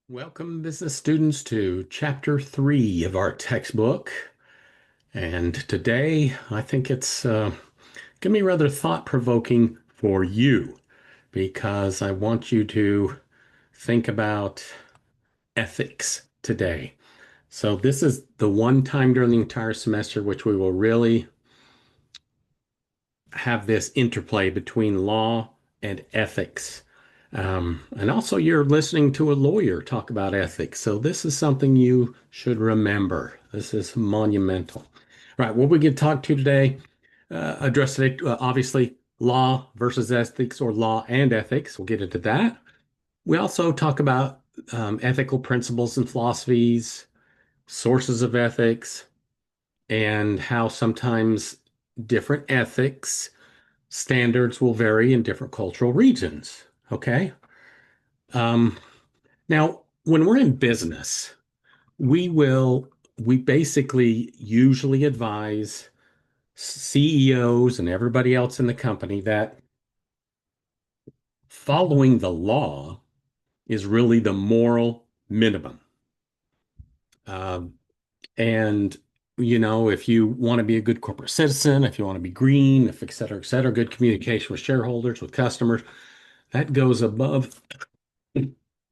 Welcome, business students, to chapter 3 of our textbook. And today, I think it's going to be rather thought-provoking for you because I want you to think about ethics today. So this is the one time during the entire semester which we will really have this interplay between law and ethics. And also, you're listening to a lawyer talk about ethics. So, this is something you should remember. This is monumental. All right, what we can talk to today, address today, obviously, law versus ethics or law and ethics. We'll get into that. We also talk about ethical principles and philosophies, sources of ethics, and how sometimes different ethics standards will vary in different cultural regions. Okay. Um, Now, when we're in business, we basically usually advise CEOs and everybody else in the company that following the law is really the moral minimum. Um, and, if you want to be a good corporate citizen, if you want to be green, if et cetera, good communication with shareholders, with customers, that goes above,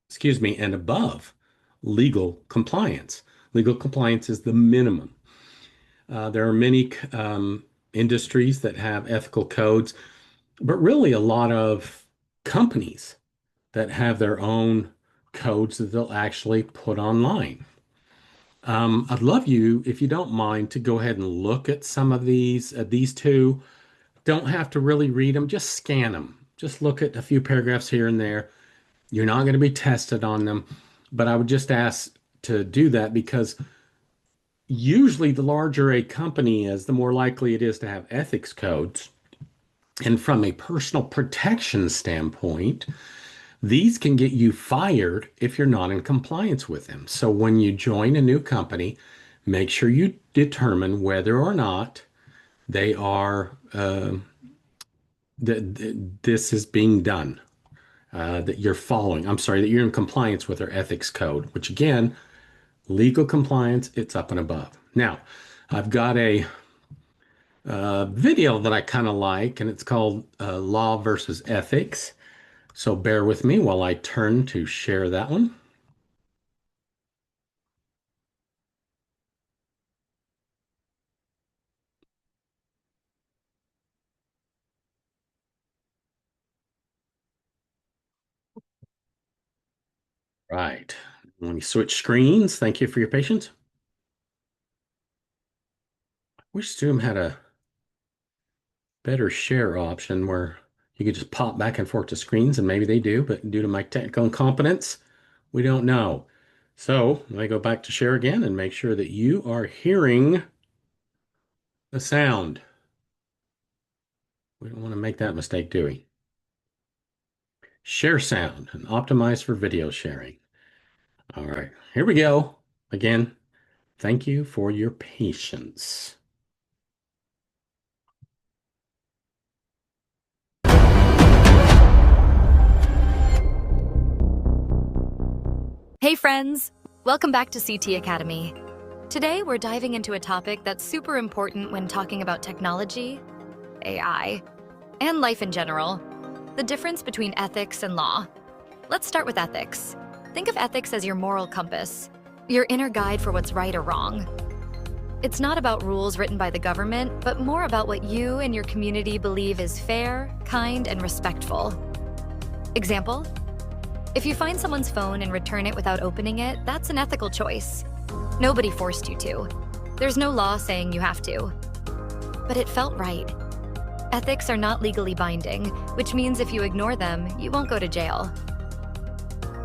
excuse me, and above legal compliance. Legal compliance is the minimum. There are many industries that have ethical codes, but really a lot of companies that have their own codes that they'll actually put online. I'd love you, if you don't mind, to go ahead and look at some of these two. Don't have to really read them, just scan them. Just look at a few paragraphs here and there. You're not going to be tested on them, but I would just ask to do that because usually the larger a company is, the more likely it is to have ethics codes. And from a personal protection standpoint, these can get you fired if you're not in compliance with them. So when you join a new company, make sure you determine whether or not they are this is being done, that you're following. I'm sorry, that you're in compliance with their ethics code, which again, legal compliance, it's up and above. Now, I've got a video that I kind of like, and it's called Law versus Ethics. So bear with me while I turn to share that one. Right. Let me switch screens. Thank you for your patience. I wish Zoom had a better share option where you could just pop back and forth to screens, and maybe they do, but due to my technical incompetence, we don't know. So let me go back to share again and make sure that you are hearing the sound. We don't want to make that mistake, do we? Share sound and optimize for video sharing. All right, here we go. Again, thank you for your patience. Hey friends, welcome back to CT Academy. Today we're diving into a topic that's super important when talking about technology, AI, and life in general, the difference between ethics and law. Let's start with ethics. Think of ethics as your moral compass, your inner guide for what's right or wrong. It's not about rules written by the government, but more about what you and your community believe is fair, kind, and respectful. Example? If you find someone's phone and return it without opening it, that's an ethical choice. Nobody forced you to. There's no law saying you have to. But it felt right. Ethics are not legally binding, which means if you ignore them, you won't go to jail.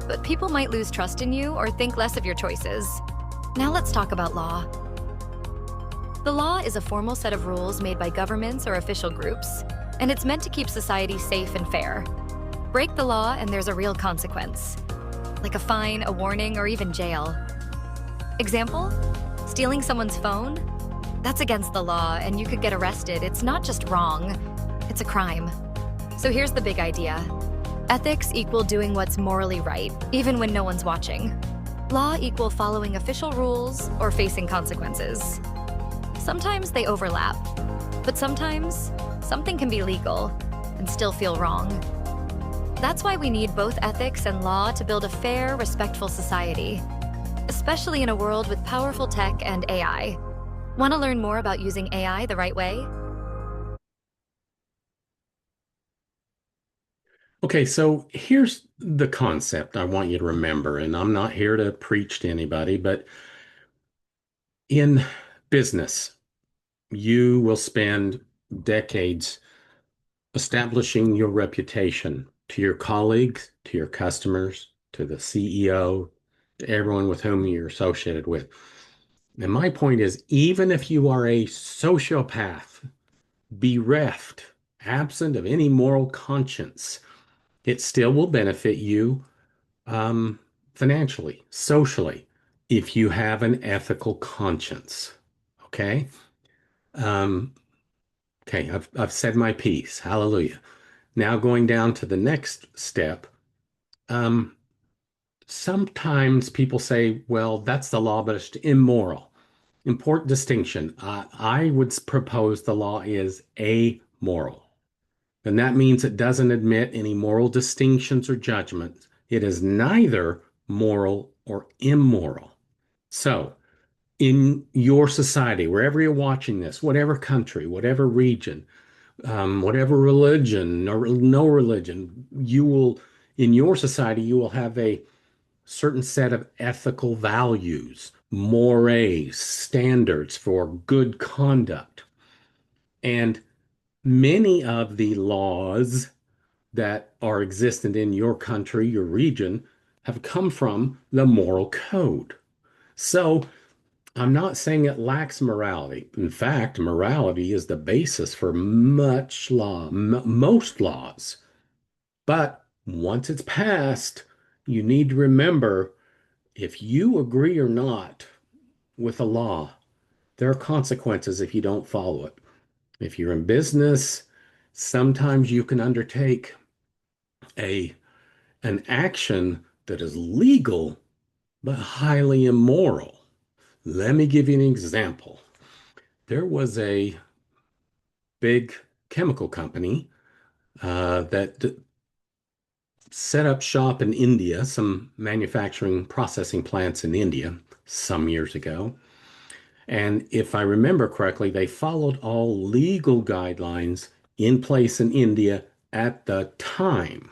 But people might lose trust in you or think less of your choices. Now let's talk about law. The law is a formal set of rules made by governments or official groups, and it's meant to keep society safe and fair. Break the law and there's a real consequence, like a fine, a warning, or even jail. Example? Stealing someone's phone? That's against the law and you could get arrested. It's not just wrong, it's a crime. So here's the big idea. Ethics equal doing what's morally right, even when no one's watching. Law equal following official rules or facing consequences. Sometimes they overlap, but sometimes something can be legal and still feel wrong. That's why we need both ethics and law to build a fair, respectful society, especially in a world with powerful tech and AI. Want to learn more about using AI the right way? Okay, so here's the concept I want you to remember, and I'm not here to preach to anybody, but in business, you will spend decades establishing your reputation to your colleagues, to your customers, to the CEO, to everyone with whom you're associated with. And my point is, even if you are a sociopath, bereft, absent of any moral conscience, it still will benefit you um, financially, socially, if you have an ethical conscience. Okay. Um, okay. I've said my piece. Hallelujah. Now going down to the next step. Um, Sometimes people say, well, that's the law, but it's immoral. Important distinction. I would propose the law is amoral. And that means it doesn't admit any moral distinctions or judgments. It is neither moral or immoral. So, in your society, wherever you're watching this, whatever country, whatever region, whatever religion or no religion, in your society, you will have a certain set of ethical values, mores, standards for good conduct. And many of the laws that are existent in your country, your region, have come from the moral code. So I'm not saying it lacks morality. In fact, morality is the basis for much law, most laws. But once it's passed, you need to remember if you agree or not with a law, there are consequences if you don't follow it. If you're in business, sometimes you can undertake a an action that is legal but highly immoral. Let me give you an example. There was a big chemical company that set up shop in India, some manufacturing processing plants in India some years ago. And if I remember correctly, they followed all legal guidelines in place in India at the time.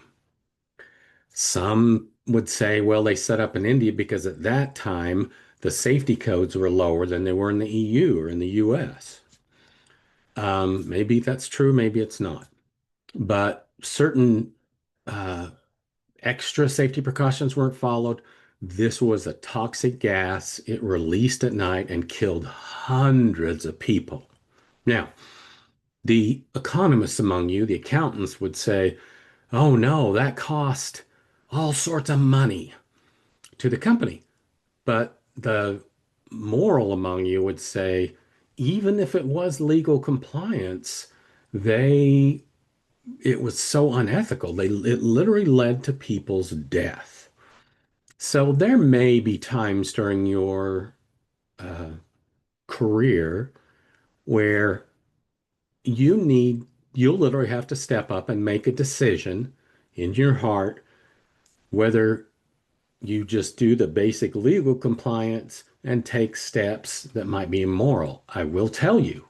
Some would say, well, they set up in India because at that time the safety codes were lower than they were in the EU or in the US. Maybe that's true, maybe it's not. But certain uh, extra safety precautions weren't followed. This was a toxic gas. It released at night and killed hundreds of people. Now, the economists among you, the accountants, would say, oh no, that cost all sorts of money to the company. But the moral among you would say, even if it was legal compliance, they it was so unethical. It literally led to people's death. So there may be times during your uh, career where you'll literally have to step up and make a decision in your heart whether you just do the basic legal compliance and take steps that might be immoral. I will tell you,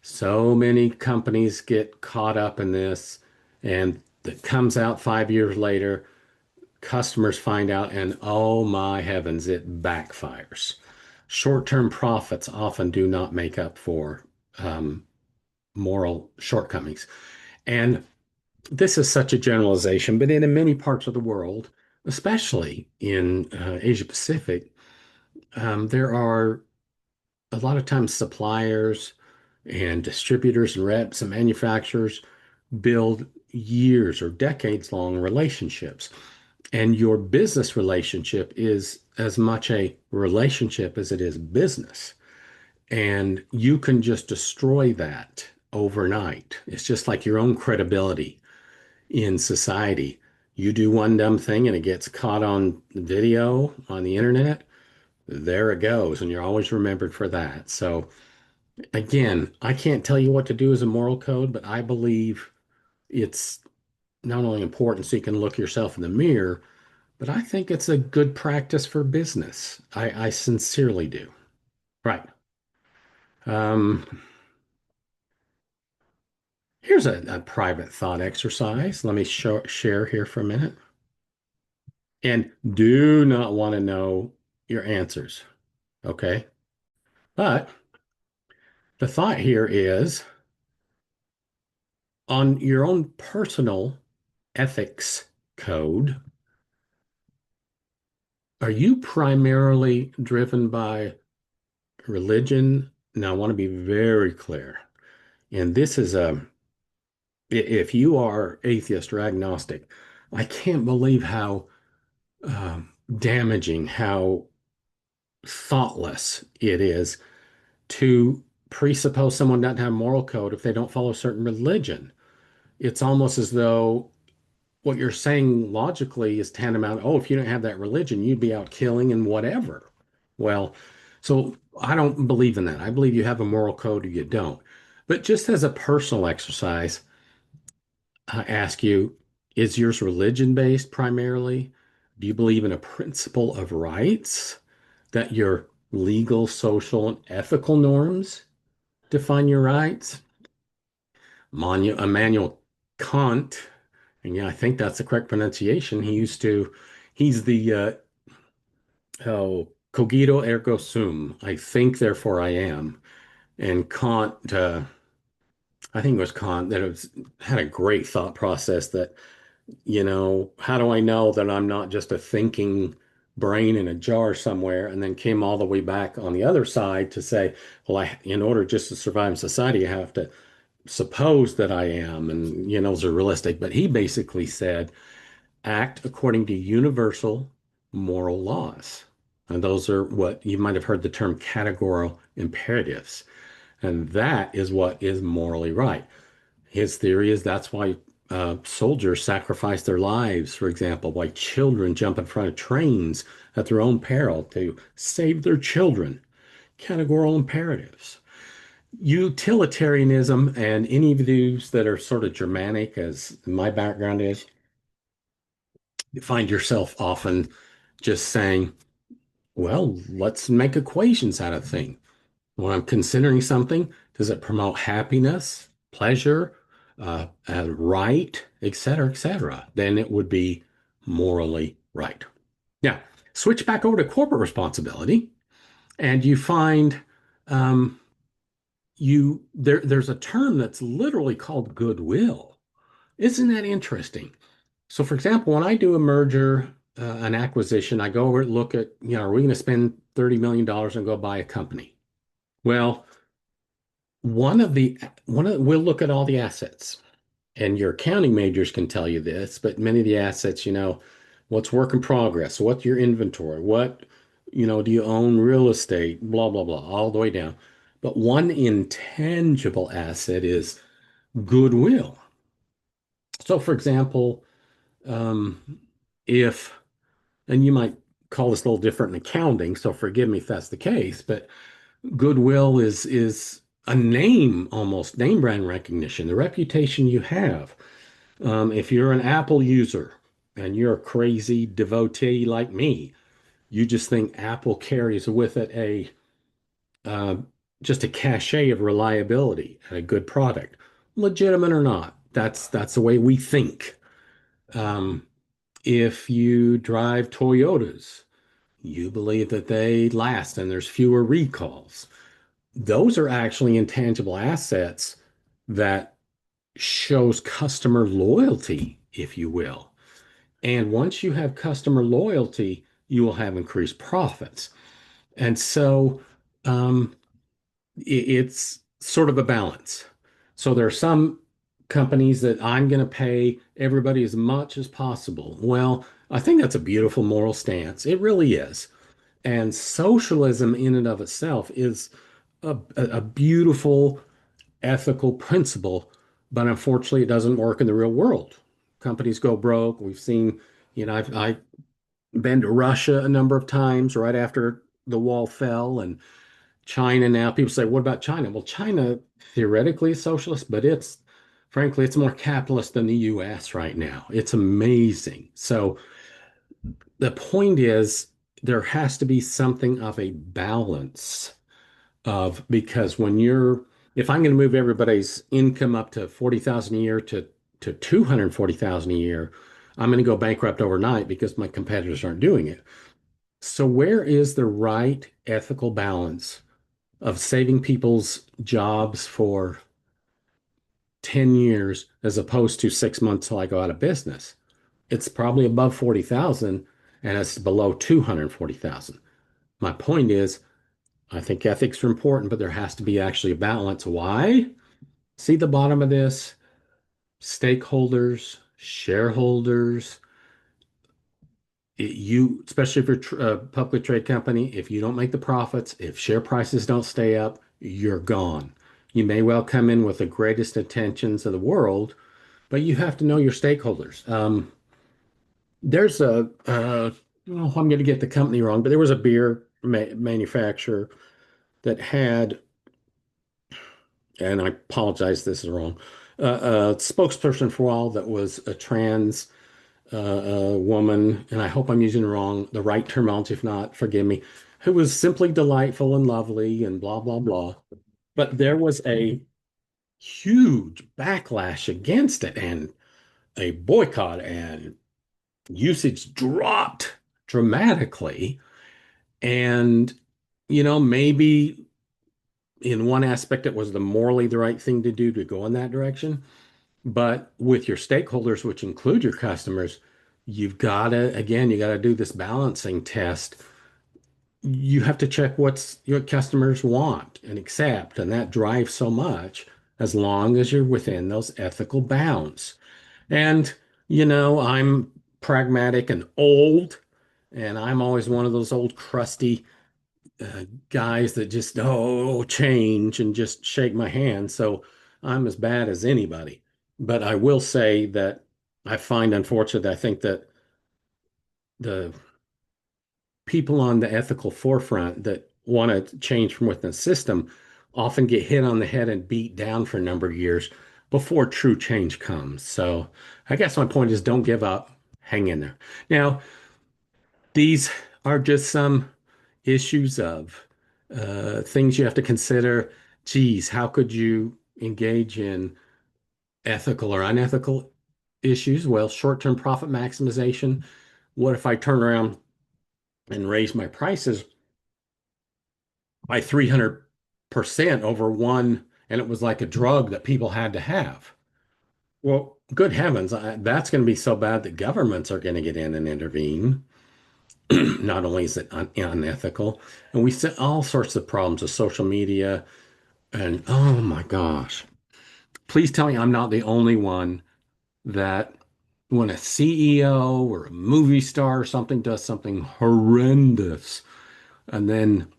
so many companies get caught up in this, and that comes out 5 years later. Customers find out, and oh my heavens, it backfires. Short-term profits often do not make up for um, moral shortcomings. And this is such a generalization, but in many parts of the world, especially in Asia Pacific, there are a lot of times suppliers and distributors and reps and manufacturers build years or decades long relationships. And your business relationship is as much a relationship as it is business. And you can just destroy that overnight. It's just like your own credibility in society. You do one dumb thing and it gets caught on video on the internet, there it goes, and you're always remembered for that. So again, I can't tell you what to do as a moral code, but I believe it's not only important so you can look yourself in the mirror, but I think it's a good practice for business. I sincerely do. Right. Um, Here's a private thought exercise. Let me share here for a minute. And do not want to know your answers. Okay. But the thought here is on your own personal ethics code, are you primarily driven by religion? Now, I want to be very clear. And this is if you are atheist or agnostic, I can't believe how damaging, how thoughtless it is to presuppose someone doesn't have a moral code if they don't follow a certain religion. It's almost as though what you're saying logically is tantamount, oh, if you don't have that religion, you'd be out killing and whatever. Well, so I don't believe in that. I believe you have a moral code or you don't. But just as a personal exercise, I ask you, is yours religion based primarily? Do you believe in a principle of rights that your legal, social, and ethical norms define your rights? Immanuel Kant, and yeah, I think that's the correct pronunciation. He's the cogito ergo sum. I think, therefore I am. And Kant, I think it was Kant that had a great thought process that, how do I know that I'm not just a thinking brain in a jar somewhere, and then came all the way back on the other side to say, well, in order just to survive in society, I have to suppose that I am, and those are realistic. But he basically said, act according to universal moral laws. And those are what you might have heard the term categorical imperatives. And that is what is morally right. His theory is that's why soldiers sacrifice their lives, for example, why children jump in front of trains at their own peril to save their children. Categorical imperatives. Utilitarianism and any views that are sort of Germanic, as my background is, you find yourself often just saying, well, let's make equations out of things. When I'm considering something, does it promote happiness, pleasure, right, et cetera, et cetera? Then it would be morally right. Now, switch back over to corporate responsibility, and you find there's a term that's literally called goodwill. Isn't that interesting? So, for example, when I do a merger, an acquisition, I go over and look at, are we going to spend $30 million and go buy a company? Well, we'll look at all the assets, and your accounting majors can tell you this, but many of the assets, what's work in progress, what's your inventory, do you own real estate, blah, blah, blah, all the way down. But one intangible asset is goodwill. So, for example, if, and you might call this a little different in accounting, so forgive me if that's the case, but goodwill is a name, almost name brand recognition, the reputation you have. If you're an Apple user and you're a crazy devotee like me, you just think Apple carries with it uh, just a cachet of reliability and a good product, legitimate or not. That's the way we think. Um, if you drive Toyotas, you believe that they last and there's fewer recalls. Those are actually intangible assets that shows customer loyalty, if you will. And once you have customer loyalty, you will have increased profits. And so it's sort of a balance. So there are some companies that I'm going to pay everybody as much as possible. Well, I think that's a beautiful moral stance. It really is. And socialism in and of itself is a beautiful ethical principle, but unfortunately, it doesn't work in the real world companies go broke. We've seen, I've been to Russia a number of times right after the wall fell, and China now. People say, what about China? Well, China theoretically is socialist, but frankly, it's more capitalist than the US right now. It's amazing. So the point is, there has to be something of a balance of, because if I'm going to move everybody's income up to 40,000 a year to 240,000 a year, I'm going to go bankrupt overnight because my competitors aren't doing it. So where is the right ethical balance of saving people's jobs for 10 years as opposed to 6 months till I go out of business? It's probably above 40,000 and it's below 240,000. My point is, I think ethics are important, but there has to be actually a balance. Why? See the bottom of this? Stakeholders, shareholders, especially if you're a publicly traded company, if you don't make the profits, if share prices don't stay up, you're gone. You may well come in with the greatest intentions of the world, but you have to know your stakeholders. There's oh, I'm going to get the company wrong, but there was a beer manufacturer that had, and I apologize, this is wrong, a spokesperson for all that was a trans woman, and I hope I'm using the right terminology. If not, forgive me, who was simply delightful and lovely and blah, blah, blah. But there was a huge backlash against it and a boycott, and usage dropped dramatically. And, maybe in one aspect, it was morally the right thing to do to go in that direction. But with your stakeholders, which include your customers, you got to do this balancing test. You have to check what your customers want and accept, and that drives so much as long as you're within those ethical bounds. And, I'm pragmatic and old, and I'm always one of those old crusty guys that just, change and just shake my hand. So I'm as bad as anybody. But I will say that I find, unfortunately, I think that the people on the ethical forefront that want to change from within the system often get hit on the head and beat down for a number of years before true change comes. So I guess my point is, don't give up, hang in there. Now, these are just some issues of things you have to consider. Geez, how could you engage in ethical or unethical issues? Well, short-term profit maximization. What if I turn around and raise my prices by 300% over one, and it was like a drug that people had to have? Well, good heavens, that's going to be so bad that governments are going to get in and intervene. Not only is it unethical, and we see all sorts of problems with social media, and oh my gosh, please tell me I'm not the only one that when a CEO or a movie star or something does something horrendous and then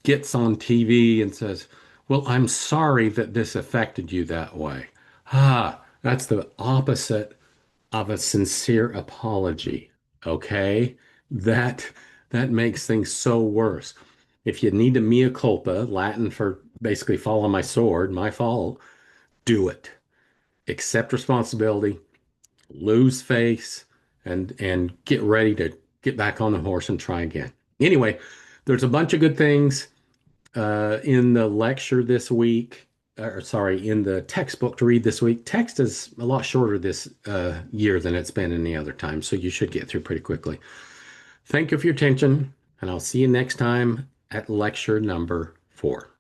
gets on TV and says, well, I'm sorry that this affected you that way. That's the opposite of a sincere apology. Okay? That that makes things so worse. If you need a mea culpa, Latin for basically fall on my sword, my fault, do it. Accept responsibility, lose face, and get ready to get back on the horse and try again. Anyway, there's a bunch of good things in the lecture this week, or sorry, in the textbook to read this week. Text is a lot shorter this year than it's been any other time, so you should get through pretty quickly. Thank you for your attention, and I'll see you next time at lecture number 4.